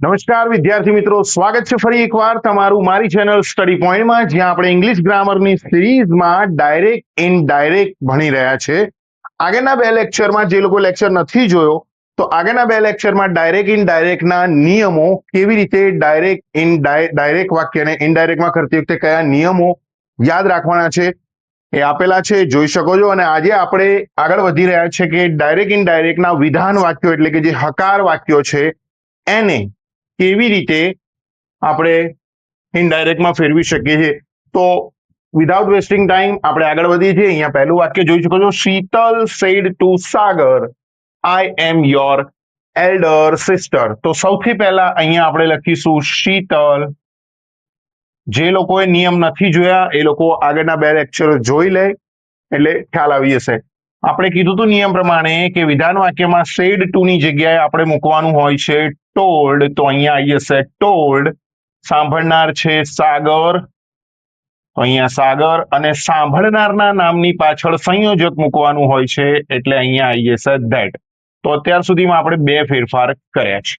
નમસ્કાર વિદ્યાર્થી મિત્રો, સ્વાગત છે ફરી એકવાર તમારું મારી ચેનલ સ્ટડી પોઈન્ટમાં, જ્યાં આપણે ઇંગ્લિશ ગ્રામરની સિરીઝમાં ડાયરેક્ટ ઇનડાયરેક્ટ ભણી રહ્યા છે. આગળના બે લેક્ચરમાં જે લોકો લેક્ચર નથી જોયો તો આગળના બે લેક્ચરમાં ડાયરેક્ટ ઇનડાયરેક્ટના નિયમો, કેવી રીતે ડાયરેક્ટ વાક્યને ઇનડાયરેક્ટમાં કરતી વખતે કયા નિયમો યાદ રાખવાના છે એ આપેલા છે, જોઈ શકો છો. અને આજે આપણે આગળ વધી રહ્યા છે કે ડાયરેક્ટ ઇનડાયરેક્ટના વિધાન વાક્યો એટલે કે જે હકાર વાક્યો છે એને કેવી રીતે આપણે ઇનડાયરેક્ટમાં ફેરવી શકીએ છીએ. તો વિધાઉટ વેસ્ટિંગ ટાઈમ આપણે આગળ વધીએ છીએ. અહીંયા પહેલું વાક્ય જોઈ શકો છો, Sheetal said to Sagar, I M your elder sister. તો સૌથી પહેલા અહીંયા આપણે લખીશું શીતલ. જે લોકોએ નિયમ નથી જોયા એ લોકો આગળના બે લેક્ચર જોઈ લે એટલે ખ્યાલ આવી જશે. આપણે કીધું હતું નિયમ પ્રમાણે કે વિધાન વાક્યમાં સેડ ટુ ની જગ્યાએ આપણે મૂકવાનું હોય છે ટોલ્ડ. તો અહીંયા આવી જશે ટોલ્ડ. સાંભળનાર છે સાગર, તો અહીંયા સાગર. અને સાંભળનારના નામની પાછળ સંયોજક મૂકવાનું હોય છે એટલે અહીંયા આવી જશે ધેટ. તો અત્યાર સુધીમાં આપણે બે ફેરફાર કર્યા છે.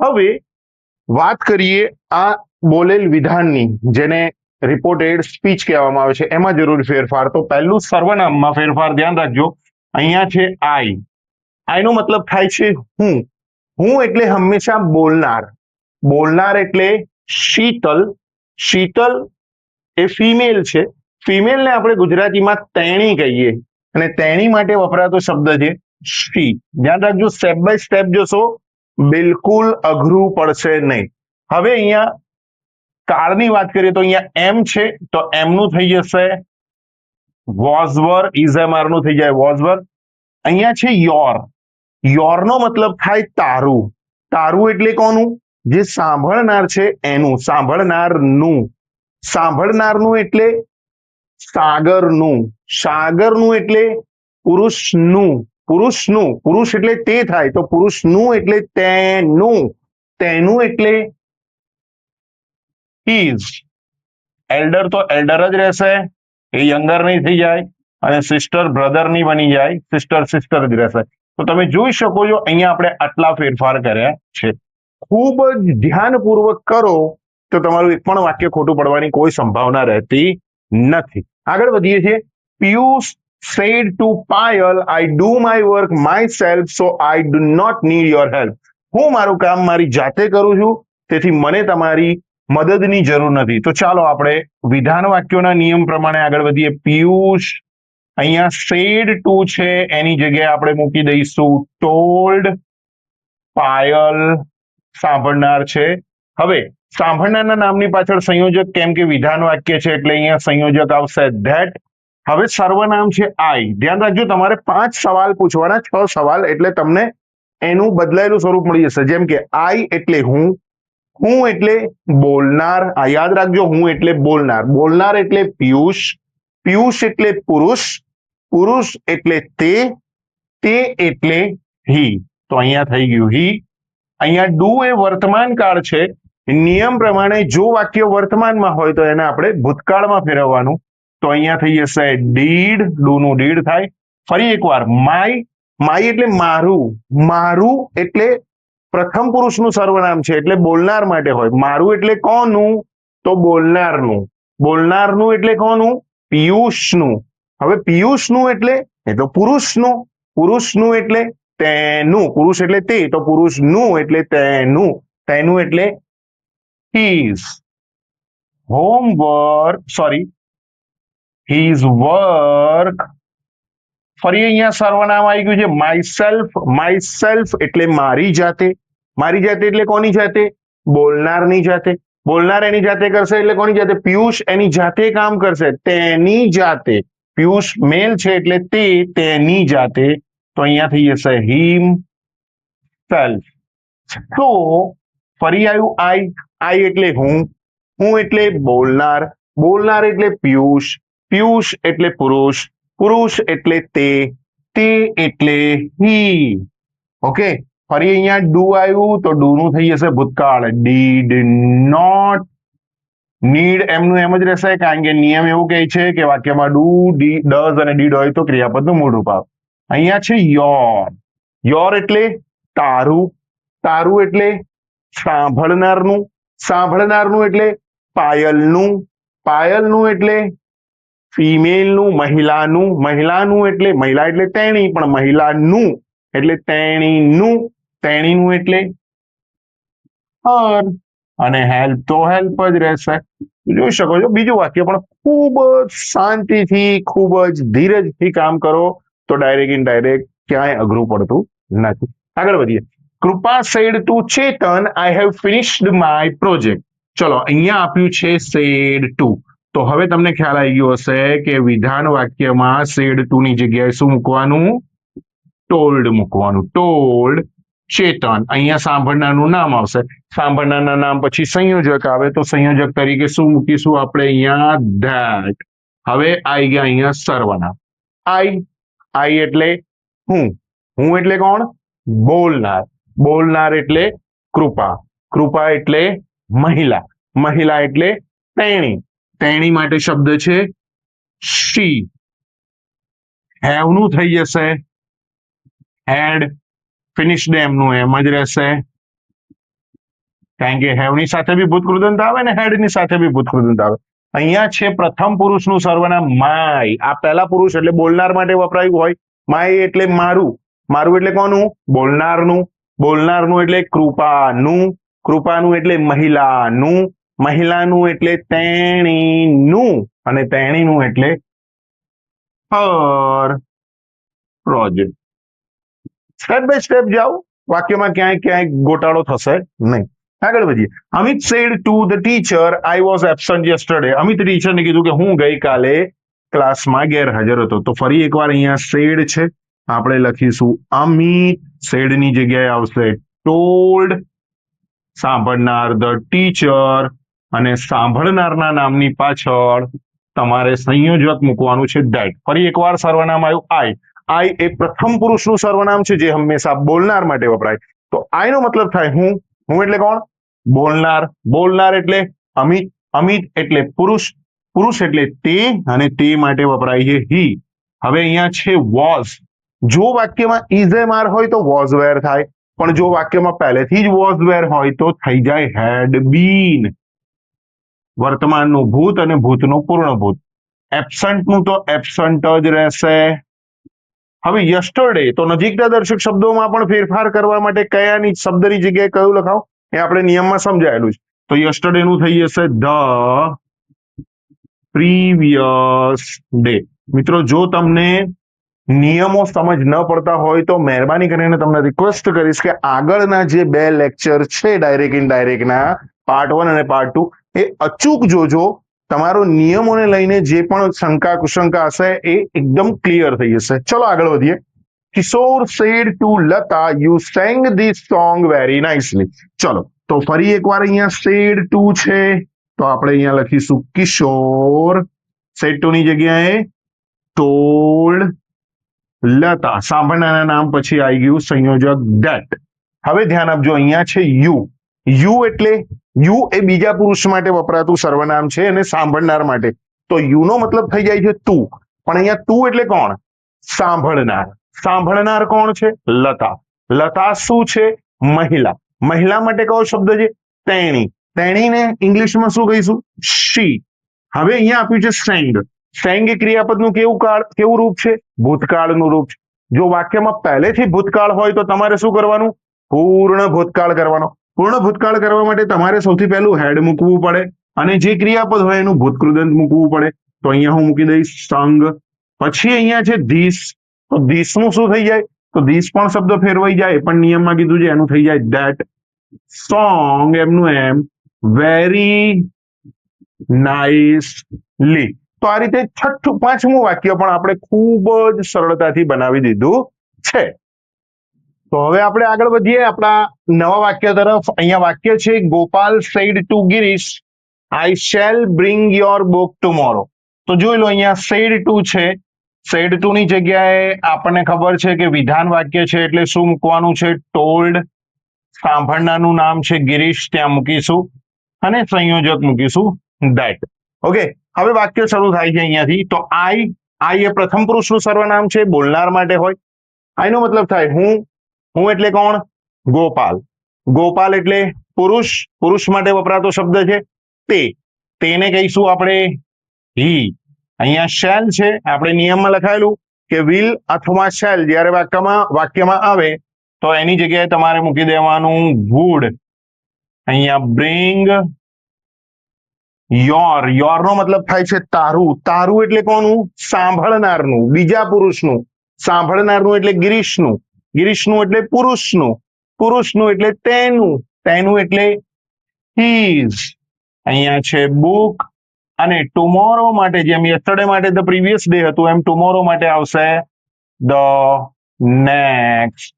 હવે વાત કરીએ આ બોલેલ વિધાનની, જેને રિપોર્ટેડ સ્પીચ કહેવામાં આવે છે, એમાં જરૂરી ફેરફાર. તો પહેલું સર્વનામમાં ફેરફાર ધ્યાન રાખજો. અહીંયા છે આઈ. આઈનો મતલબ થાય છે હું. હું એટલે હંમેશા બોલનાર. બોલનાર એટલે શીતલ. શીતલ એ ફિમેલ છે. ફિમેલને આપણે ગુજરાતીમાં તેણી કહીએ અને તેણી માટે વપરાતો શબ્દ છે શી. ધ્યાન રાખજો, સ્ટેપ બાય સ્ટેપ જોશો, બિલકુલ અઘરું પડશે નહીં. હવે અહીંયા કાળની વાત કરીએ તો અહીંયા એમ છે તો એમનું થઈ જશે વોઝવર. ઇઝએમઆર નું થઈ જાય વોઝવર. અહીંયા છે યોર. યોરનો મતલબ થાય તારું. તારું એટલે કોનું? જે સાંભળનાર છે એનું. સાંભળનારનું. સાંભળનારનું એટલે સાગરનું. સાગરનું એટલે પુરુષનું. પુરુષનું. પુરુષ એટલે તે થાય, તો પુરુષનું એટલે તેનું. તેનું એટલે હિઝ. એલ્ડર તો એલ્ડર જ રહેશે, એ યંગર નહીં થઈ જાય. અને સિસ્ટર બ્રધર ની બની જાય, સિસ્ટર સિસ્ટર જ રહેશે. તો તમે જોઈ શકો છો અહીંયા આપણે આટલા ફેરફાર કર્યા છે. ખૂબ જ ધ્યાનપૂર્વક કરો તો તમારું એક પણ વાક્ય ખોટું પડવાની કોઈ સંભાવના રહેતી નથી. આગળ વધીએ છીએ. Piyush said to Payal, I do my work myself, so I do not need your help. હું મારું કામ મારી જાતે કરું છું, તેથી મને તમારી મદદની જરૂર નથી. તો ચાલો આપણે વિધાન વાક્યોના નિયમ પ્રમાણે આગળ વધીએ. પિયુષ, અહીંયા સેડ ટુ છે એની જગ્યાએ આપણે મૂકી દઈશું ટોલ્ડ. પાયલ સાંભળનાર છે. હવે સાંભળનારના નામની પાછળ સંયોજક, કેમ કે વિધાન વાક્ય છે એટલે અહીંયા સંયોજક આવશે ધેટ. હવે સર્વનામ છે આઈ. ધ્યાન રાખજો, તમારે 5 સવાલ પૂછવાના, 6 સવાલ, એટલે તમને એનું બદલાયેલું સ્વરૂપ મળી જશે. જેમ કે આઈ એટલે હું. હું એટલે બોલનાર. આ યાદ રાખજો, હું એટલે બોલનાર. બોલનાર એટલે પિયુષ. પિયુષ એટલે પુરુષ. પુરુષ એટલે તે. તે એટલે હી. તો અહીંયા થઈ ગયું હી. અહીંયા ડુ એ વર્તમાન કાળ છે. નિયમ પ્રમાણે જો વાક્ય વર્તમાનમાં હોય તો એને આપણે ભૂતકાળમાં ફેરવવાનું. તો અહીંયા થઈ જશે ડીડ. ડુ નું ડીડ થાય. ફરી એકવાર માય. માય એટલે મારું. મારું એટલે પ્રથમ પુરુષનું સર્વનામ છે એટલે બોલનાર માટે હોય. મારું એટલે કોનું? તો બોલનારનું. બોલનારનું એટલે કોનું? પિયુષનું. હવે પિયુષનું એટલે એ તો પુરુષનું. પુરુષનું એટલે તેનું. પુરુષ એટલે તે, તો પુરુષનું એટલે તેનું. તેનું એટલે his homework, sorry his work. ફરી અહીંયા સર્વનામ આવી ગયું છે માયસેલ્ફ. માયસેલ્ફ એટલે મારી જાતે. મારી જાતે એટલે કોની જાતે? બોલનારની જાતે. બોલનાર એની જાતે કરશે એટલે કોની જાતે? પિયુષ એની જાતે કામ કરશે, તેની જાતે. પિયુષ મેલ છે એટલે તે, તેની જાતે. તો અહીંયા થઈ જશે હિમ સેલ્ફ. તો ફરી આવ્યું આઈ. આઈ એટલે હું. હું એટલે બોલનાર. બોલનાર એટલે પિયુષ. પિયુષ એટલે પુરુષ. પુરુષ એટલે તે. તે એટલે હી. ઓકે. ફરી અહીંયા ડુ આવ્યું તો ડુ નું થઈ જશે ભૂતકાળ. Did not. નીડ એમનું એમ જ રહેશે, કારણ કે નિયમ એવું કહે છે કે વાક્યમાં ડુ, ડઝ અને ડીડ હોય તો ક્રિયાપદનું મૂળ રૂપ આવે. અહીંયા છે યોર. યોર એટલે તારું. તારું એટલે સાંભળનારનું, સાંભળનારનું એટલે પાયલનું, પાયલનું એટલે ફિમેલનું, મહિલાનું, મહિલાનું એટલે મહિલા એટલે તેણી, પણ મહિલાનું એટલે તેણીનું, તેણીનું એટલે હર, અને હેલ્પ તો હેલ્પ જ રહેશે. જોઈ શકો છો બીજું વાક્ય પણ ખૂબ જ શાંતિથી, ખૂબ જ ધીરજથી કામ કરો તો ડાયરેક્ટ ઇનડાયરેક્ટ ક્યાંય અઘરું પડતું નથી. આગળ વધીએ. Kripa said to Chetan, I have finished my project. ચલો અહીંયા આપ્યું છે સેડ ટુ, તો હવે તમને ખ્યાલ આવી ગયો હશે કે વિધાન વાક્યમાં સેડ ટુ ની જગ્યાએ શું મૂકવાનું? ટોલ્ડ મૂકવાનું. ટોલ્ડ ચેતન. અહીંયા સાંભળનારનું નામ આવશે, સાંભળનારના નામ પછી સંયોજક આવે તો સંયોજક તરીકે શું મૂકીશું આપણે અહીંયા? ધેટ. હવે આવી ગયા અહીંયા સર્વનામ. આઈ, આઈ એટલે હું, હું એટલે કોણ? બોલનાર, બોલનાર એટલે કૃપા, કૃપા એટલે મહિલા, મહિલા એટલે તેણી, તેણી માટે શબ્દ છે શી. હેવ નું થઈ જશે હેડ, ફિનિશ્ડ એમનું એમ જ રહેશે, કારણ કે હેવ ની સાથે બી ભૂતકૃદંત આવે ને હેડ ની સાથે બી ભૂતકૃદંત આવે. અહીંયા છે પ્રથમ પુરુષનું સર્વનામ માય. આ પહેલા પુરુષ એટલે બોલનાર માટે વપરાયું હોય. માય એટલે મારું, મારું એટલે કોનું? બોલનારનું, બોલનારનું એટલે કૃપાનું, કૃપાનું એટલે મહિલાનું, મહિલાનું એટલે તેણીનું, અને તેણીનું એટલે her project. Step by step જાઓ, વાક્યમાં ક્યાંય ક્યાંય ગોટાળો થશે નહીં. આગળ વધીએ. Amit said to the teacher, I was absent yesterday. Amit ટીચરને કીધું કે હું ગઈકાલે ક્લાસમાં ગેરહાજર હતો. તો ફરી એકવાર અહીંયા સેડ છે, આપણે લખીશું અમિત, સેડની જગ્યાએ આવશે ટોલ્ડ, સાંભળનાર ધ ટીચર, અને સાંભળનારના નામની પાછળ તમારે સંયોજક મૂકવાનું છે ધેટ. ફરી એકવાર સર્વનામ આવ્યું આઈ. આઈ એ પ્રથમ પુરુષનું સર્વનામ છે જે હંમેશા બોલનાર માટે વપરાય. તો આઈ નો મતલબ થાય હું, હું એટલે કોણ? બોલનાર, બોલનાર એટલે અમિત, અમિત એટલે પુરુષ, પુરુષ એટલે તે, અને તે માટે વપરાય છે હી. હવે અહીંયા છે વોઝ. જો વાક્યમાં ઇઝ એ માર હોય તો વોઝ વેર થાય, પણ જો વાક્યમાં પહેલેથી જ વોઝ વેર હોય તો થઈ જાય હેડ બીન. વર્તમાનનું ભૂત અને ભૂતનું પૂર્ણભૂત. એબસન્ટનું તો એબસન્ટ જ રહેશે. હવે યસ્ટરડે તો નજીકના દર્શક શબ્દોમાં પણ ફેરફાર કરવા માટે કયાની શબ્દની જગ્યાએ કયું લખાવ એ આપણે નિયમમાં સમજાયેલું છે. તો યસ્ટરડે નું થઈ જશે ધ પ્રીવિયસ ડે. મિત્રો જો તમને નિયમો સમજ ન પડતા હોય તો મહેરબાની કરીને તમને રિક્વેસ્ટ કરીશ કે આગળના જે 2 લેક્ચર છે ડાયરેક્ટ ઇનડાયરેક્ટના પાર્ટ 1 અને પાર્ટ 2 એ અચૂક જોજો. તમારો નિયમોને લઈને જે પણ શંકા કુશંકા હશે એ એકદમ ક્લિયર થઈ જશે. ચલો આગળ વધીએ. Kishore said to Lata, you sang this song very nicely. ચલો તો ફરી એકવાર અહીંયા સેડ ટુ છે તો આપણે અહીંયા લખીશું કિશોર, સેડ ટુ ની જગ્યાએ ટોલ્ડ, લતા, સાંભળનારના નામ પછી આવી ગયું સંયોજક ધેટ. હવે ધ્યાન આપજો, અહીંયા છે યુ. યુ એટલે યુ એ બીજા પુરુષ માટે વપરાતું સર્વનામ છે અને સાંભળનાર માટે. તો યુ નો મતલબ થઈ જાય છે તું, પણ અહીંયા તું એટલે કોણ? સાંભળનાર. સાંભળનાર કોણ છે? લતા. લતા શું છે? મહિલા. મહિલા માટે કયો શબ્દ છે? તેણી. તેણીને ઇંગ્લિશમાં શું કહીશું? શી. હવે અહીંયા આપ્યું છે સેંગ. સેંગ એ ક્રિયાપદનું કેવું રૂપ છે? ભૂતકાળનું રૂપ છે. જો વાક્યમાં પહેલેથી ભૂતકાળ હોય તો તમારે શું કરવાનું? પૂર્ણ ભૂતકાળ કરવાનો. પૂર્ણ ભૂતકાળ કરવા માટે તમારે સૌથી પહેલું હેડ મૂકવું પડે, અને જે ક્રિયાપદ હોય એનું ભૂતકૃદંત મૂકવું પડે. તો અહીંયા હું મૂકી દઈશ સંગ. પછી અહીંયા છે ધીસ. તો ધીસ નું શું થઈ જાય? તો ધીસ પણ શબ્દ ફેરવાઈ જાય, પણ નિયમમાં કીધું છે એનું થઈ જાય ધેટ. સોંગ એમનું એમ વેરી નાઇસલી. તો આ રીતે છઠ્ઠું 5મું વાક્ય પણ આપણે ખૂબ જ સરળતાથી બનાવી દીધું છે. તો હવે આપણે આગળ વધીએ આપણા નવા વાક્ય તરફ. અહીંયા વાક્ય છે Gopal said to Girish, I shell bring your book tomorrow. તો જોઈ લો અહીંયા સેડ ટુ છે. સેડ ટુ ની જગ્યાએ આપણને ખબર છે કે વિધાન વાક્ય છે એટલે શું મૂકવાનું છે? ટોલ્ડ. સાંભળનારનું નામ છે ગિરીશ, ત્યાં મૂકીશું, અને સંયોજક મૂકીશું ધેટ. ઓકે, હવે વાક્ય શરૂ થાય છે અહીંયાથી. તો આઈ, આઈ એ પ્રથમ પુરુષનું સર્વનામ છે, બોલનાર માટે હોય. આઈ નો મતલબ થાય હું. હું એટલે કોણ? ગોપાલ. ગોપાલ એટલે પુરુષ માટે વપરાતો શબ્દ છે તેને કહીશું આપણે હી. અહીંયા શેલ છે, આપણે નિયમમાં લખાયેલું કે વિલ અથવા શેલ જ્યારે વાક્યમાં આવે તો એની જગ્યાએ તમારે મૂકી દેવાનું વુડ. અહીંયા બ્રિંગ યોર નો મતલબ થાય છે તારું એટલે કોનું? સાંભળનારનું, બીજા પુરુષનું. સાંભળનારનું એટલે ગિરીશનું એટલે પુરુષનું એટલે તેનું એટલે હીઝ. અહીંયા છે બુક, અને ટુમોરો માટે જેમ યસ્ટરડે માટે ધ પ્રીવિયસ ડે હતું એમ ટુમોરો માટે આવશે ધ નેક્સ્ટ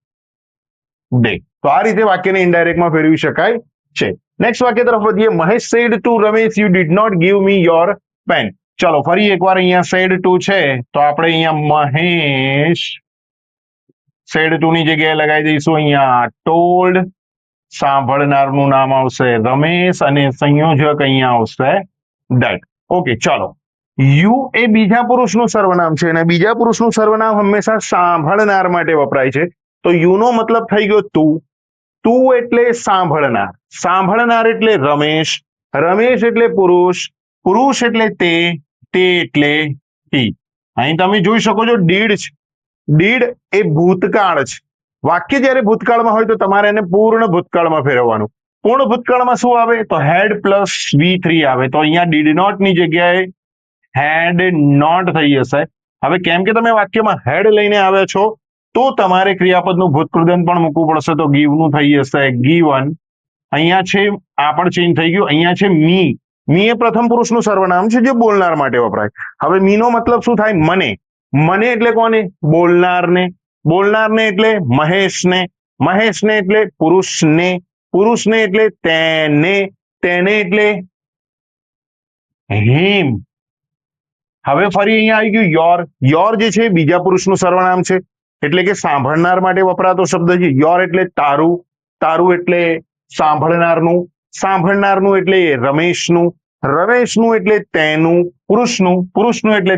ડે. તો આ રીતે વાક્યને ઇનડાયરેક્ટમાં ફેરવી શકાય છે. નેક્સ્ટ વાક્ય તરફ વધીએ. Mahesh said to Ramesh you did not give me your pen. ચલો ફરી એકવાર અહીંયા સેડ ટુ છે તો આપણે અહીંયા મહેશ સેડ ટુ ની જગ્યાએ લગાવી દઈશું અહીંયા ટોલ્ડ. સાંભળનારનું નામ આવશે રમેશ અને સંયોજક અહીંયા આવશે ધેટ. ઓકે, ચાલો. યુ એ બીજા પુરુષનું સર્વનામ છે અને બીજા પુરુષનું સર્વનામ હંમેશા સાંભળનાર માટે વપરાય છે. તો યુ નો મતલબ થઈ ગયો તું એટલે સાંભળનાર એટલે રમેશ એટલે પુરુષ એટલે તે એટલે હી. અહીં તમે જોઈ શકો છો ડીડ એ ભૂતકાળ છે. વાક્ય જ્યારે ભૂતકાળમાં હોય તો તમારે એને પૂર્ણ ભૂતકાળમાં ફેરવવાનું. પૂર્ણ ભૂતકાળમાં શું આવે? તો હેડ પ્લસ V3 આવે. તો અહીંયા ડીડ નોટ ની જગ્યાએ હેડ નોટ થઈ જશે. હવે કેમ કે તમે વાક્યમાં હેડ લઈને આવ્યા છો તો તમારે ક્રિયાપદનું ભૂતકૃદંત પણ મૂકવું પડશે. તો ગીવ નું થઈ જશે ગીવન. અહીંયા છે આ પણ ચેન્જ થઈ ગયું. અહીંયા છે મી એ પ્રથમ પુરુષનું સર્વનામ છે જે બોલનાર માટે વપરાય. હવે મી નો મતલબ શું થાય? મને એટલે કોને? બોલનારને એટલે મહેશને એટલે પુરુષને એટલે તેને એટલે હિમ. હવે ફરી અહીંયા આવી ગયું યોર જે છે બીજા પુરુષનું સર્વનામ છે એટલે કે સાંભળનાર માટે વપરાતો શબ્દ છે. યોર એટલે તારું એટલે સાંભળનારનું એટલે રમેશનું એટલે તેનું, પુરુષનું એટલે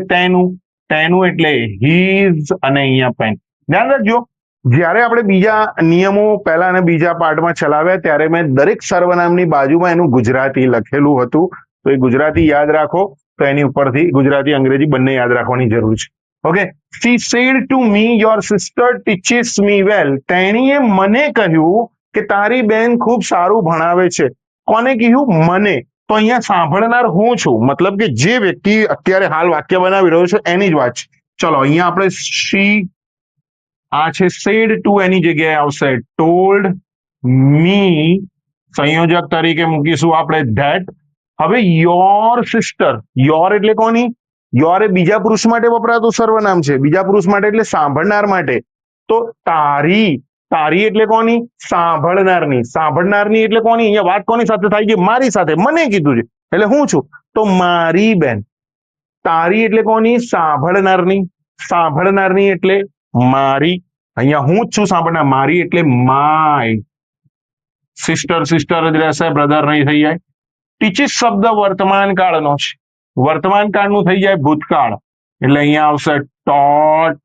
તેનું એટલે હીઝ અને અહીંયા પેન. ધ્યાન રાખજો, જ્યારે આપણે બીજા નિયમો પહેલા અને બીજા પાર્ટમાં ચલાવ્યા ત્યારે મેં દરેક સર્વનામની બાજુમાં એનું ગુજરાતી લખેલું હતું. તો એ ગુજરાતી યાદ રાખો. તો એની ઉપરથી ગુજરાતી અંગ્રેજી બંને યાદ રાખવાની જરૂર છે. Okay. She said to me, your sister teaches me well. તેણીએ મને કહ્યું કે તારી બેન ખૂબ સારું ભણાવે છે. કોને કહ્યું? મને. તો અહીંયા સાંભળનાર હું છું, મતલબ કે જે વ્યક્તિ અત્યારે હાલ વાક્ય બનાવી રહ્યો છે એની જ વાત છે. ચલો અહીંયા આપણે આ છે સેડ ટુ, એની જગ્યાએ આવશે ટોલ્ડ મી. સંયોજક તરીકે મૂકીશું આપણે ધેટ. હવે યોર સિસ્ટર, યોર એટલે કોની? યોર એ બીજા પુરુષ માટે વપરાતું સર્વનામ છે. બીજા પુરુષ માટે એટલે સાંભળનાર માટે. તો તારી એટલે કોની? સાંભળનારની એટલે કોની? અહીંયા વાત કોની સાથે થાય છે? મારી સાથે. મને કીધું છે એટલે હું છું. તો મારી બેન. તારી એટલે કોની? સાંભળનારની એટલે મારી. અહીંયા હું જ છું સાંભળનાર. મારી એટલે માય. સિસ્ટર જ રહેશે, બ્રધર નહીં થઈ જાય. ટીચીસ શબ્દ વર્તમાન કાળનો છે. વર્તમાન કાળનું થઈ જાય ભૂતકાળ એટલે અહીંયા આવશે ટોટ.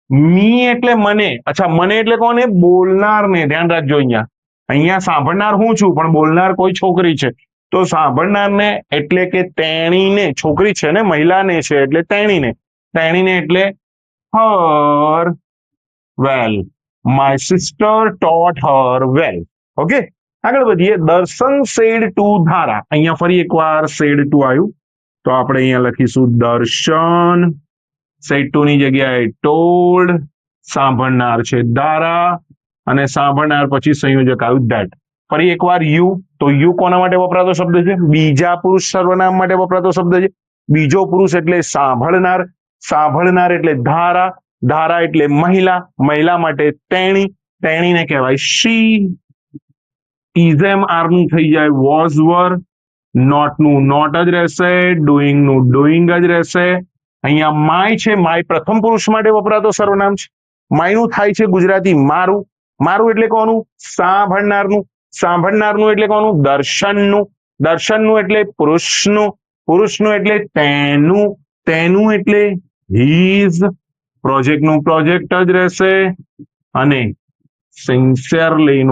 મી એટલે મને. અચ્છા, મને એટલે કોને? બોલનારને. ધ્યાન રાખજો, અહીંયા સાંભળનાર હું છું પણ બોલનાર કોઈ છોકરી છે. તો સાંભળનારને એટલે કે તેણીને, છોકરી છે ને, મહિલાને છે એટલે તેણીને એટલે her well. My sister taught her well. Okay, આગળ વધીએ. દર્શન સેડ ટુ ધારા. અહીંયા ફરી એકવાર સેડ ટુ આવ્યું તો આપણે અહીંયા લખીશું દર્શન. સેડ ટુ ની જગ્યાએ ટોલ્ડ. સાંભળનાર છે ધારા અને સાંભળનાર પછી સંયોજક આવ્યું ધેટ. ફરી એકવાર યુ. તો યુ કોના માટે વપરાતો શબ્દ છે? બીજા પુરુષ સર્વનામ માટે વપરાતો શબ્દ છે. બીજો પુરુષ એટલે સાંભળનાર એટલે ધારા એટલે મહિલા માટે તેણીને કહેવાય શી. ઇઝેમ આર નું થઈ જાય વોઝ વર. નોટ નું નોટ જ રહેશે. ડુઈંગ નું ડુઈંગ જ રહેશે. અહીંયા માય છે, માય પ્રથમ પુરુષ માટે વપરાતો સર્વનામ છે. માય નું થાય છે ગુજરાતી મારું એટલે કોનું? સાંભળનારનું એટલે કોનું? દર્શનનું એટલે પુરુષનું એટલે તેનું એટલે હીઝ. પ્રોજેક્ટનું પ્રોજેક્ટ જ રહેશે અને સિન્સિયરલી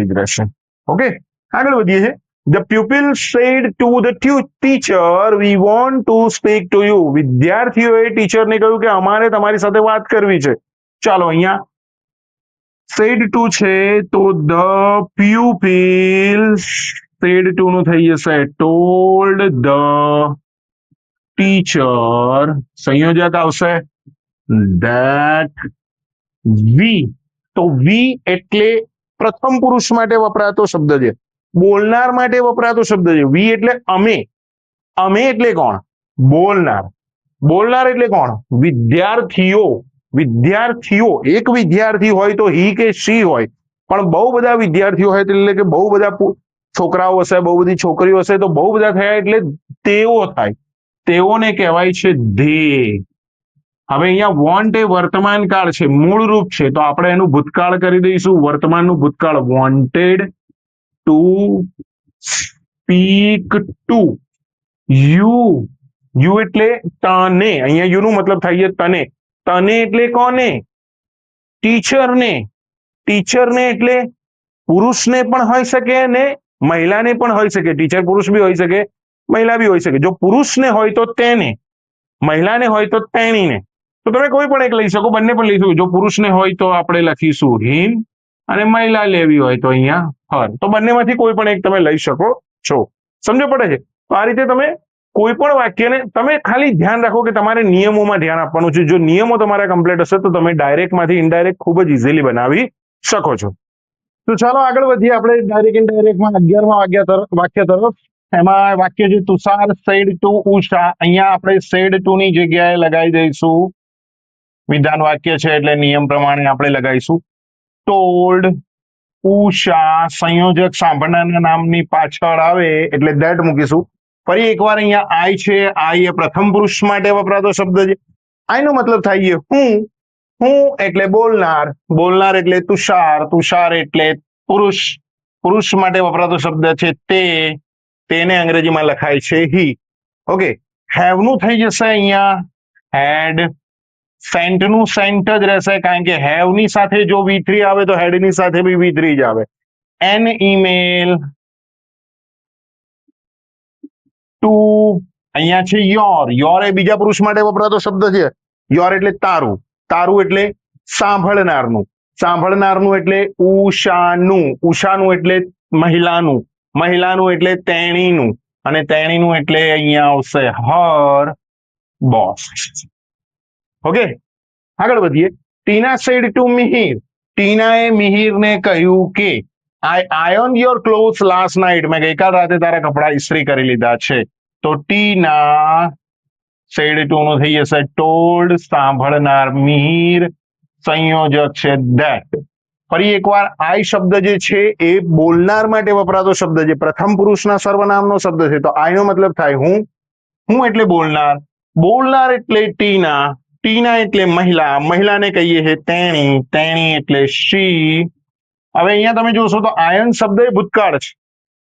જ રહેશે. ઓકે, આગળ વધીએ છીએ. The pupil said to the teacher, we want to speak to you. વિદ્યાર્થીઓએ ટીચરને કહ્યું કે અમારે તમારી સાથે વાત કરવી છે. ચાલો અહીંયા said to છે તો the pupils said to નું થઈ જશે told the teacher, સંયોજક આવશે that we. તો we એટલે પ્રથમ પુરુષ માટે વપરાતો શબ્દ છે, બોલનાર માટે વપરાતો શબ્દ છે. વી એટલે અમે. અમે એટલે કોણ? બોલનાર. બોલનાર એટલે કોણ? વિદ્યાર્થીઓ. વિદ્યાર્થીઓ. એક વિદ્યાર્થી હોય તો હી કે શી હોય, પણ બહુ બધા વિદ્યાર્થીઓ હોય એટલે કે બહુ બધા છોકરાઓ હશે, બહુ બધી છોકરીઓ હશે, તો બહુ બધા થયા એટલે તેઓ થાય. તેઓને કહેવાય છે ધે. હવે અહીંયા વોન્ટ એ વર્તમાન કાળ છે, મૂળ રૂપ છે, તો આપણે એનું ભૂતકાળ કરી દઈશું. વર્તમાનનું ભૂતકાળ wanted to speak to you. You એટલે તને. અહીંયા યુ નું મતલબ થાય છે તને. તને એટલે કોને? ટીચરને. ટીચરને એટલે પુરુષને પણ હોઈ શકે અને મહિલાને પણ હોઈ શકે. ટીચર પુરુષ બી હોઈ શકે, મહિલા બી હોઈ શકે. જો પુરુષને હોય તો તેને, મહિલાને હોય તો તેણીને. તો તમે કોઈ પણ એક લઈ શકો, બંને પણ લઈ શકો. જો પુરુષને હોય તો આપણે લખીશું હિમ, અને મહિલા લેવી હોય તો અહીંયા હર. તો બંનેમાંથી કોઈ પણ એક તમે લઈ શકો છો. સમજો પડે છે? તો આ રીતે તમે કોઈ પણ વાક્યને તમે ખાલી ધ્યાન રાખો કે તમારે નિયમોમાં ધ્યાન આપવાનું છે. જો નિયમો તમારા કમ્પ્લીટ હશે તો તમે ડાયરેક્ટમાંથી ઇનડાયરેક્ટ ખૂબ જ ઇઝીલી બનાવી શકો છો. તો ચાલો આગળ વધીએ આપણે ડાયરેક્ટ ઇનડાયરેક્ટમાં 11મા વાક્ય તરફ. એમાં વાક્ય છે તુષાર સેડ ટુ ઉષા. અહીંયા આપણે સેડ ટુ ની જગ્યાએ લગાવી દઈશું વિધાન વાક્ય છે એટલે નિયમ પ્રમાણે આપણે લગાવીશું ટોલ્ડ ઉષા. સંયોજક સાંભળનારના નામની પાછળ આવે એટલે ધેટ મૂકીશું. ફરી એકવાર અહીંયા આઈ છે. આઈ એ પ્રથમ પુરુષ માટે વપરાતો શબ્દ છે. આઈ નો મતલબ થાય છે હું. હું એટલે બોલનાર. બોલનાર એટલે તુષાર. તુષાર એટલે પુરુષ. પુરુષ માટે વપરાતો શબ્દ છે તે. તેને અંગ્રેજીમાં લખાય છે હી. ઓકે, હેવ નું થઈ જશે અહીંયા હેડ. સેન્ટ નું સેન્ટ જ રહેશે, કારણ કે હેવ ની સાથે જો V3 આવે તો હેડ ની સાથે બી V3 જ આવે. An email to. અહીંયા છે યોર. યોર એ બીજા પુરુષ માટે વપરાતો શબ્દ છે. યોર એટલે તારું. તારું એટલે સાંભળનારનું. સાંભળનારનું એટલે ઉષાનું. ઉષાનું એટલે મહિલાનું. મહિલાનું એટલે તેણીનું. અને તેણીનું એટલે અહીંયા આવશે હર બોસ. ઓકે, આગળ વધીએ. Tina said to Mihir. ટીનાએ મિહિરને કહ્યું કે I iron your clothes last night. મેં ગઈકાલ રાતે તારા કપડા ઇસ્ત્રી કરી લીધા છે. તો ટીના સેડ ટુ નું થઈ જશે ટોલ્ડ. સાંભળનાર મિહિર. સંયોજક છે ધેટ. ફરી એકવાર આઈ શબ્દ જે છે એ બોલનાર માટે વપરાતો શબ્દ છે, પ્રથમ પુરુષના સર્વનામનો શબ્દ છે. તો આઈ નો મતલબ થાય હું. હું એટલે બોલનાર. બોલનાર એટલે ટીના. ટીના એટલે મહિલા. મહિલાને કહીએ છીએ તેણી. તેણી એટલે શી. હવે અહીંયા તમે જોશો તો આયન શબ્દ એ ભૂતકાળ છે.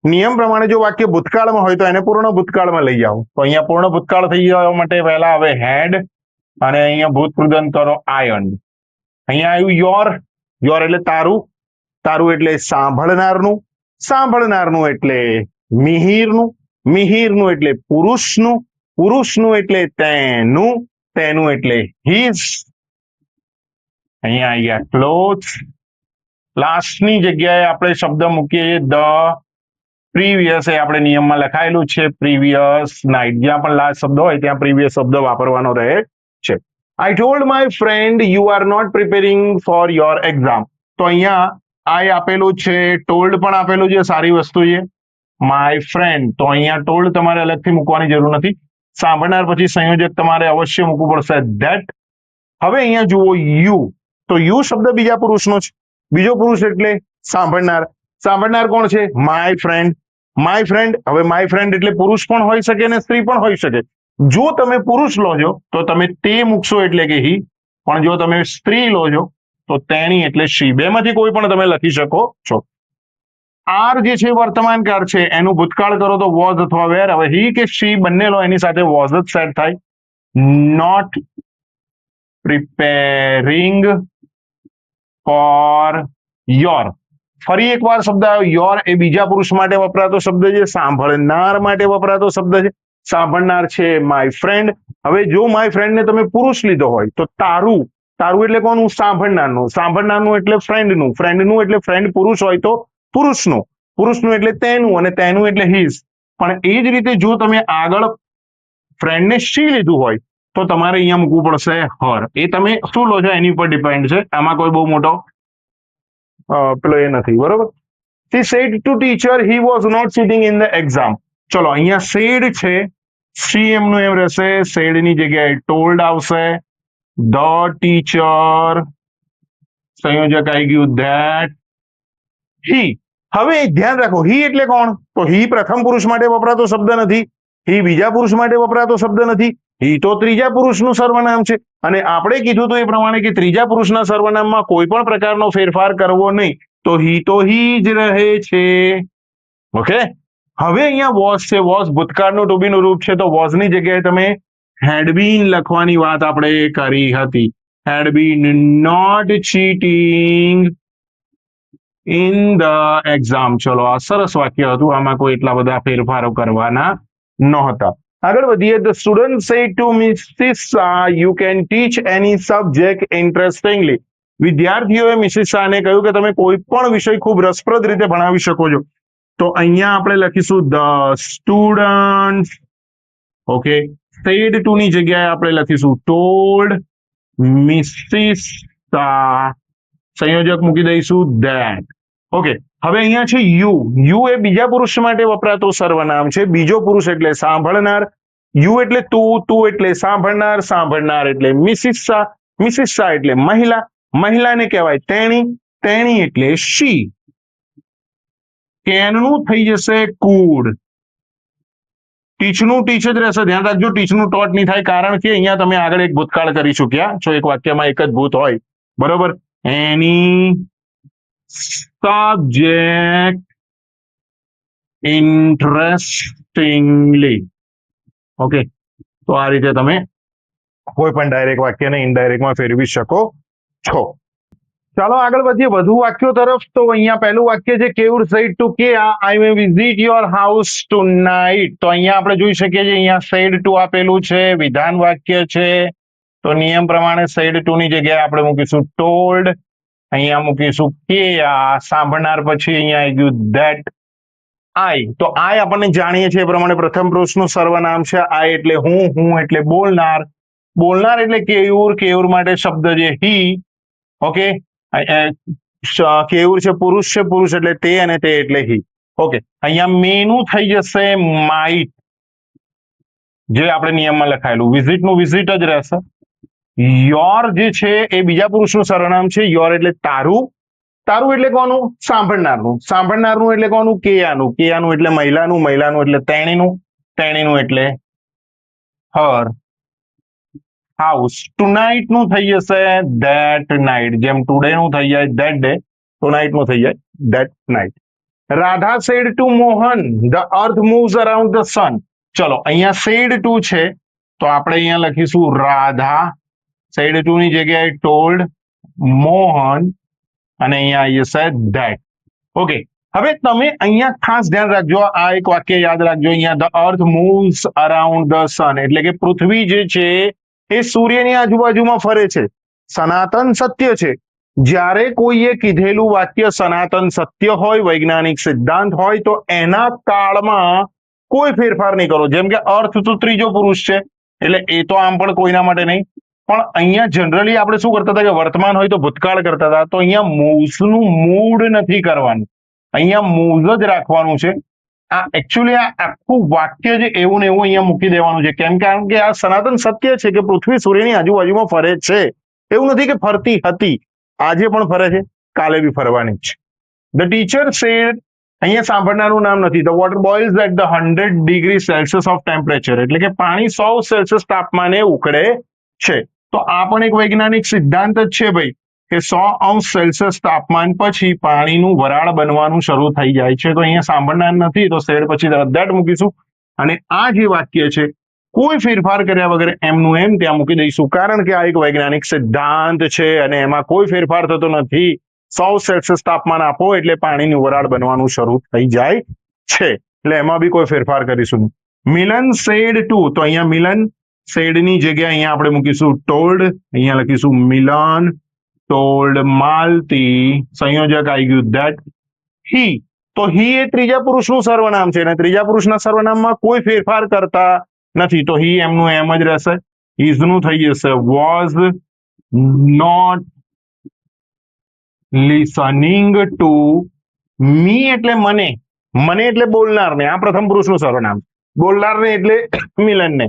નિયમ પ્રમાણે જો વાક્ય ભૂતકાળમાં હોય તો એને પૂર્ણ ભૂતકાળમાં લઈ જાઓ. તો અહીંયા પૂર્ણ ભૂતકાળ થઈ જવા માટે પહેલા હવે હેડ અને અહીંયા ભૂતપૂર્વન કરો આયન. અહીંયા આવ્યું યોર. યોર એટલે તારું. તારું એટલે સાંભળનારનું. સાંભળનારનું એટલે મિહિરનું. મિહિરનું એટલે પુરુષનું. પુરુષનું એટલે તેનું. તેનું એટલે હિઝ. અહીંયા આવ્યા ક્લોથ. લાસ્ટની જગ્યાએ આપણે શબ્દ મૂકીએ ધ. પ્રીવિયસ એ આપણે નિયમમાં લખાયેલું છે પ્રીવિયસ નાઇટ. જ્યાં પણ લાસ્ટ શબ્દ હોય ત્યાં પ્રીવિયસ શબ્દ વાપરવાનો રહે છે. I told my friend you are not preparing for your exam. તો અહીંયા આઈ આપેલું છે, ટોલ્ડ પણ આપેલું છે, સારી વસ્તુ છે. માય ફ્રેન્ડ, તો અહીંયા ટોલ્ડ તમારે અલગથી મૂકવાની જરૂર નથી. સાંભળનાર પછી સંયોજક તમારે અવશ્ય મૂકવું પડશે ધેટ. હવે અહીંયા જુઓ યુ. તો યુ શબ્દ બીજા પુરુષનો છે. બીજો પુરુષ એટલે સાંભળનાર. સાંભળનાર કોણ છે? My friend. My friend. હવે માય ફ્રેન્ડ એટલે પુરુષ પણ હોઈ શકે અને સ્ત્રી પણ હોઈ શકે. જો તમે પુરુષ લો છો તો તમે તે મૂકશો એટલે કે હી, પણ જો તમે સ્ત્રી લો છો તો તેણી એટલે શી. બેમાંથી કોઈ પણ તમે લખી શકો છો. આર જે છે વર્તમાન કાળ છે, એનું ભૂતકાળ કરો તો વોઝ અથવા વેર. હવે હી કે શી બંને લો એની સાથે વોઝ જ સેટ થાય. Not preparing for your. ફરી એકવાર શબ્દ આવ્યો યોર, એ બીજા પુરુષ માટે વપરાતો શબ્દ છે, સાંભળનાર માટે વપરાતો શબ્દ છે. સાંભળનાર છે માય ફ્રેન્ડ. હવે જો માય ફ્રેન્ડ ને તમે પુરુષ લીધો હોય તો તારું, તારું એટલે કોનું? સાંભળનારનું. સાંભળનારનું એટલે ફ્રેન્ડનું. ફ્રેન્ડનું એટલે ફ્રેન્ડ પુરુષ હોય તો પુરુષનું. પુરુષનું એટલે તેનું, અને તેનું એટલે હિઝ. પણ એ જ રીતે જો તમે આગળ ફ્રેન્ડને શી લીધું હોય તો તમારે અહીંયા મૂકવું પડશે હર. એ તમે શું લો છો એની ઉપર ડિપેન્ડ છે, આમાં કોઈ બહુ મોટો પેલો એ નથી, બરોબર. He said to teacher he was not sitting in the exam. ચલો અહીંયા said છે, સી એમનું એમ રહેશે, said ની જગ્યાએ told આવશે. The teacher, સંયોજક આવી ગયું that he. હવે ધ્યાન રાખો, he એટલે કોણ? તો he પ્રથમ પુરુષ માટે વપરાતો શબ્દ નથી, he બીજા પુરુષ માટે વપરાતો શબ્દ નથી, he તો ત્રીજા પુરુષનું સર્વનામ છે. અને આપણે કીધું તો એ પ્રમાણે કે ત્રીજા પુરુષના સર્વનામમાં કોઈ પણ પ્રકારનો ફેરફાર કરવો નહીં, તો he જ રહે છે. ઓકે. હવે અહીંયા વોઝ છે, વોઝ ભૂતકાળનું ટુ બી નું રૂપ છે, તો વોઝ ની જગ્યાએ તમે હેડ બીન લખવાની વાત આપણે કરી હતી. Had been not cheating in the exam. ચલો આ સરસ વાક્ય હતું, આમાં કોઈ એટલા બધા ફેરફારો કરવાના નહોતા. આગળ વધીએ. The student said to Mrs Shah you can teach any subject interestingly. વિદ્યાર્થીઓએ મિસિસ શાહને કહ્યું કે તમે કોઈ પણ વિષય ખૂબ રસપ્રદ રીતે ભણાવી શકો છો. તો અહીંયા આપણે લખીશું the student. Okay. Said to ની જગ્યાએ આપણે લખીશું ટોલ્ડ મિસિસ શાહ. સંયોજક મૂકી દઈશું ધેટ. ઓકે. હવે અહીંયા છે યુ. યુ એ બીજા પુરુષ માટે વપરાતો સર્વનામ છે. બીજો પુરુષ એટલે સાંભળનાર. યુ એટલે તું, તું એટલે સાંભળનાર, સાંભળનાર એટલે મિસિસ શાહ, મિસિસ શાહ એટલે મહિલા, મહિલાને કહેવાય તેણી, તેણી એટલે શી. કેનનું થઈ જશે કુડ. ટીચનું ટીચ જ રહેશે. ધ્યાન રાખજો, ટીચનું ટોટ નહીં થાય, કારણ કે અહીંયા તમે આગળ એક ભૂતકાળ કરી ચૂક્યા છો, એક વાક્યમાં એક જ ભૂત હોય, બરોબર. એની સબ્જેક્ટ ઇન્ટરેસ્ટિંગલી. ઓકે. તો આ રીતે તમે કોઈ પણ ડાયરેક્ટ વાક્યને ઇનડાયરેક્ટમાં ફેરવી શકો છો. ચાલો આગળ વધીએ વધુ વાક્યો તરફ. તો અહીંયા પહેલું વાક્ય છે કેવુડ સેડ ટુ કે આઈ મે વિઝિટ યોર હાઉસ ટુનાઇટ. તો અહીંયા આપણે જોઈ શકીએ છીએ, અહીંયા સેડ ટુ આપેલું છે, વિધાન વાક્ય છે. તો નિયમ પ્રમાણે સેડ ટુ ની જગ્યાએ આપણે મૂકીશું ટોલ્ડ. અહીંયા મૂકીશું કે સાંભળનાર, પછી અહીંયા આવી ગયું ધેટ. આઈ, તો આઈ આપણને જાણીએ છીએ એ પ્રમાણે પ્રથમ પુરુષનું સર્વનામ છે. આઈ એટલે હું, હું એટલે બોલનાર, બોલનાર એટલે કેયુર, કેયુર માટે શબ્દ છે હી. ઓકે. કેયુર છે પુરુષ છે, પુરુષ એટલે તે, અને તે એટલે હી. ઓકે. અહીંયા મેનું થઈ જશે માઇટ, જે આપણે નિયમમાં લખાયેલું. વિઝિટ નું વિઝિટ જ રહેશે. યોર જે છે એ બીજા પુરુષનું સર્વનામ છે. યોર એટલે તારું, તારું એટલે કોનું? સાંભળનારનું. સાંભળનારનું એટલે કોનું? કેયાનું. કેયાનું એટલે મહિલાનું, મહિલાનું એટલે તેણીનું, તેણીનું એટલે હર. હાઉસ. ટુનાઇટ નું થઈ જશે ધેટ નાઇટ. જેમ ટુડે નું થઈ જાય ધેટ ડે, ટુનાઇટ નું થઈ જાય that night. Radha said to Mohan the earth moves around the sun. ચલો અહીંયા સેડ ટુ છે, તો આપણે અહીંયા લખીશું રાધા. સેડ ટુ ની જગ્યાએ ટોલ્ડ, મોહન, અને અહીંયા આવી જશે ધેટ. ઓકે. હવે તમે અહીંયા ખાસ ધ્યાન રાખજો, આ એક વાક્ય યાદ રાખજો. અહીંયા the earth moves around the sun એટલે કે પૃથ્વી જે છે એ સૂર્યની આજુબાજુમાં ફરે છે. સનાતન સત્ય છે. જ્યારે કોઈએ કીધેલું વાક્ય સનાતન સત્ય હોય, વૈજ્ઞાનિક સિદ્ધાંત હોય, તો એના કાળમાં કોઈ ફેરફાર નહીં કરો. જેમ કે અર્થ તો ત્રીજો પુરુષ છે, એટલે એ તો આમ પણ કોઈના માટે નહીં. પણ અહીંયા જનરલી આપણે શું કરતા હતા કે વર્તમાન હોય તો ભૂતકાળ કરતા હતા. તો અહીંયા મૂવ્સ નું મૂડ નથી કરવાનું, અહીંયા મૂવ્સ જ રાખવાનું છે. આ એકચ્યુઅલી આ આખું વાક્ય જે એવું ને એવું અહીંયા મૂકી દેવાનું છે. કેમ? કારણ કે આ સનાતન સત્ય છે કે પૃથ્વી સૂર્યની આજુબાજુમાં ફરે છે. એવું નથી કે ફરતી હતી, આજે પણ ફરે છે, કાલે બી ફરવાની છે. ધ ટીચર સેડ, અહીંયા સાંભળનારું નામ નથી. The water boils at the 100 degree Celsius of temperature એટલે કે પાણી 100 સેલ્સિયસ તાપમાને ઉકળે છે. તો આ પણ એક વૈજ્ઞાનિક સિદ્ધાંત જ છે ભાઈ, કે 100 સેલ્સિયસ તાપમાન પછી પાણીનું વરાળ બનવાનું શરૂ થઈ જાય છે. તો અહીંયા સાંભળનાર નથી, તો સેડ પછી ધેટ મૂકીશું. અને આ જે વાક્ય છે કોઈ ફેરફાર કર્યા વગર એમનું એમ ત્યાં મૂકી દઈશું, કારણ કે આ એક વૈજ્ઞાનિક સિદ્ધાંત છે અને એમાં કોઈ ફેરફાર થતો નથી. 100 સેલ્સિયસ તાપમાન આપો એટલે પાણીની વરાળ બનવાનું શરૂ થઈ જાય છે. એટલે એમાં બી કોઈ ફેરફાર કરીશું નહીં. મિલન સેડ ટુ, તો અહીંયા મિલન સેડ ની જગ્યાએ અહીંયા આપણે મૂકીશું ટોલ્ડ, અહીંયા લખીશું મિલન ટોલ્ડ માલતી, સંયોજક આવી ગયું ધેટ હી. તો હી એ ત્રીજા પુરુષનું સર્વનામ છે અને ત્રીજા પુરુષના સર્વનામમાં કોઈ ફેરફાર કરતા નથી, તો હી એમનું એમ જ રહેશે. ઇઝ નું થઈ જશે was not listening to me, એટલે મને, મને એટલે બોલનારને, આ પ્રથમ પુરુષનું સર્વનામ, બોલનારને એટલે મિલનને,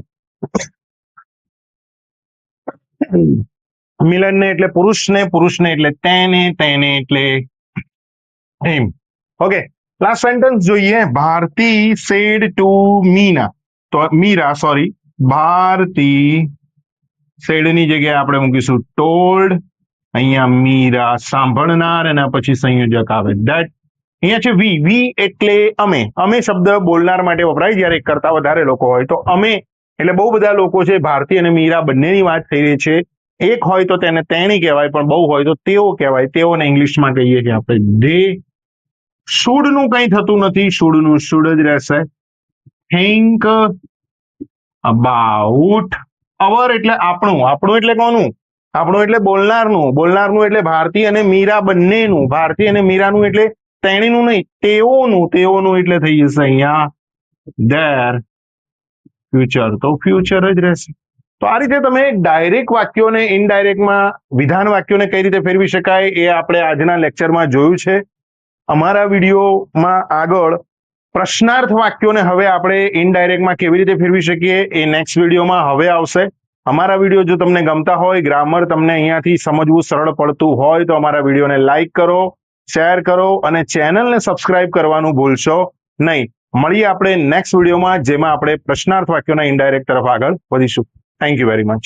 મિલનને એટલે પુરુષને, પુરુષને એટલે તેને, તેને એટલે હિમ. ઓકે, લાસ્ટ સેન્ટેન્સ જોઈએ. ભારતી સેડ ટુ મીના, તો મીરા, સોરી, ભારતી સેડ ની જગ્યાએ આપણે મૂકીશું ટોલ્ડ, અહીંયા મીરા સાંભળનાર, અને પછી સંયોજક આવે ધેટ. અહીંયા છે વી, વી એટલે અમે, અમે શબ્દ બોલનાર માટે વપરાય જ્યારે એક કરતા વધારે લોકો હોય. તો અમે એટલે બહુ બધા લોકો છે, ભારતી અને મીરા બંનેની વાત થઈ રહી છે. એક હોય તો તેને તેણી કહેવાય, પણ બહુ હોય તો તેઓ કહેવાય. તેઓને ઇંગ્લિશમાં કહીએ છીએ આપણે ધે. શુડ નું કંઈ થતું નથી, શુડ નું શુડ જ રહેશે. થિંક અબાઉટ, અવર એટલે આપણું, આપણું એટલે કોનું, આપણું એટલે બોલનારનું, બોલનારનું એટલે ભારતી અને મીરા બંનેનું, ભારતી અને મીરાનું એટલે તેણીનું નહીં, તેઓનું, તેઓનું એટલે થઈ જશે અહીંયા ધેર ફ્યુચર, તો ફ્યુચર જ રહેશે. તો આ રીતે તમે ડાયરેક્ટ વાક્યોને ઇનડાયરેક્ટમાં વિધાન વાક્યોને કઈ રીતે ફેરવી શકાય એ આપણે આજના લેક્ચરમાં જોયું છે. અમારા વિડીયોમાં આગળ પ્રશ્નાર્થ વાક્યોને હવે આપણે ઇનડાયરેક્ટમાં કેવી રીતે ફેરવી શકીએ એ નેક્સ્ટ વિડીયોમાં હવે આવશે. અમારા વિડીયો જો તમને ગમતા હોય, ગ્રામર તમને અહીંયાથી સમજવું સરળ પડતું હોય તો અમારા વિડીયોને લાઈક કરો, શેર કરો અને ચેનલને સબસ્ક્રાઇબ કરવાનું ભૂલશો નહીં. મળીએ આપણે નેક્સ્ટ વિડીયોમાં, જેમાં આપણે પ્રશ્નાર્થ વાક્યોના ઇનડાયરેક્ટ તરફ આગળ વધીશું. Thank you very much.